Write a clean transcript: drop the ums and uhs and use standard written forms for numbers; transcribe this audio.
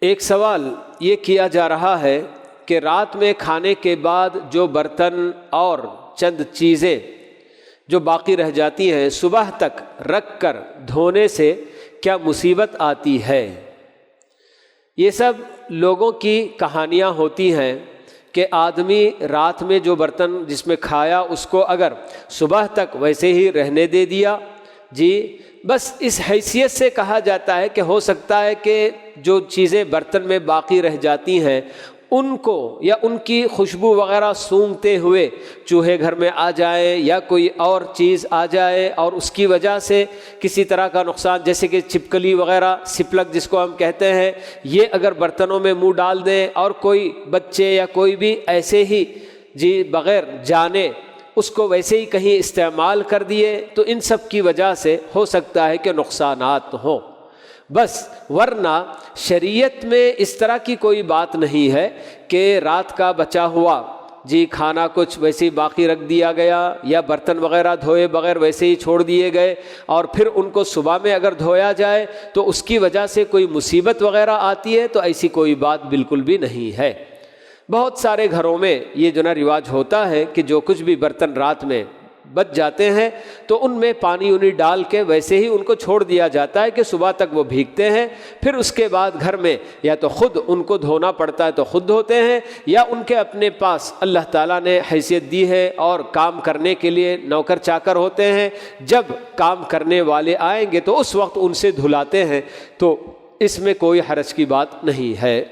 ایک سوال یہ کیا جا رہا ہے کہ رات میں کھانے کے بعد جو برتن اور چند چیزیں جو باقی رہ جاتی ہیں صبح تک رکھ کر دھونے سے کیا مصیبت آتی ہے؟ یہ سب لوگوں کی کہانیاں ہوتی ہیں کہ آدمی رات میں جو برتن جس میں کھایا اس کو اگر صبح تک ویسے ہی رہنے دے دیا، جی بس اس حیثیت سے کہا جاتا ہے کہ ہو سکتا ہے کہ جو چیزیں برتن میں باقی رہ جاتی ہیں ان کو یا ان کی خوشبو وغیرہ سونگھتے ہوئے چوہے گھر میں آ جائیں یا کوئی اور چیز آ جائے اور اس کی وجہ سے کسی طرح کا نقصان، جیسے کہ چھپکلی وغیرہ، سپلک جس کو ہم کہتے ہیں، یہ اگر برتنوں میں منہ ڈال دیں اور کوئی بچے یا کوئی بھی ایسے ہی جی بغیر جانے اس کو ویسے ہی کہیں استعمال کر دیے تو ان سب کی وجہ سے ہو سکتا ہے کہ نقصانات ہوں، بس ورنہ شریعت میں اس طرح کی کوئی بات نہیں ہے کہ رات کا بچا ہوا جی کھانا کچھ ویسے ہی باقی رکھ دیا گیا یا برتن وغیرہ دھوئے بغیر ویسے ہی چھوڑ دیے گئے اور پھر ان کو صبح میں اگر دھویا جائے تو اس کی وجہ سے کوئی مصیبت وغیرہ آتی ہے، تو ایسی کوئی بات بالکل بھی نہیں ہے۔ بہت سارے گھروں میں یہ جو نا رواج ہوتا ہے کہ جو کچھ بھی برتن رات میں بچ جاتے ہیں تو ان میں پانی وانی ڈال کے ویسے ہی ان کو چھوڑ دیا جاتا ہے کہ صبح تک وہ بھیگتے ہیں، پھر اس کے بعد گھر میں یا تو خود ان کو دھونا پڑتا ہے تو خود دھوتے ہیں یا ان کے اپنے پاس اللہ تعالیٰ نے حیثیت دی ہے اور کام کرنے کے لیے نوکر چاکر ہوتے ہیں، جب کام کرنے والے آئیں گے تو اس وقت ان سے دھلاتے ہیں، تو اس میں کوئی حرج کی بات نہیں ہے۔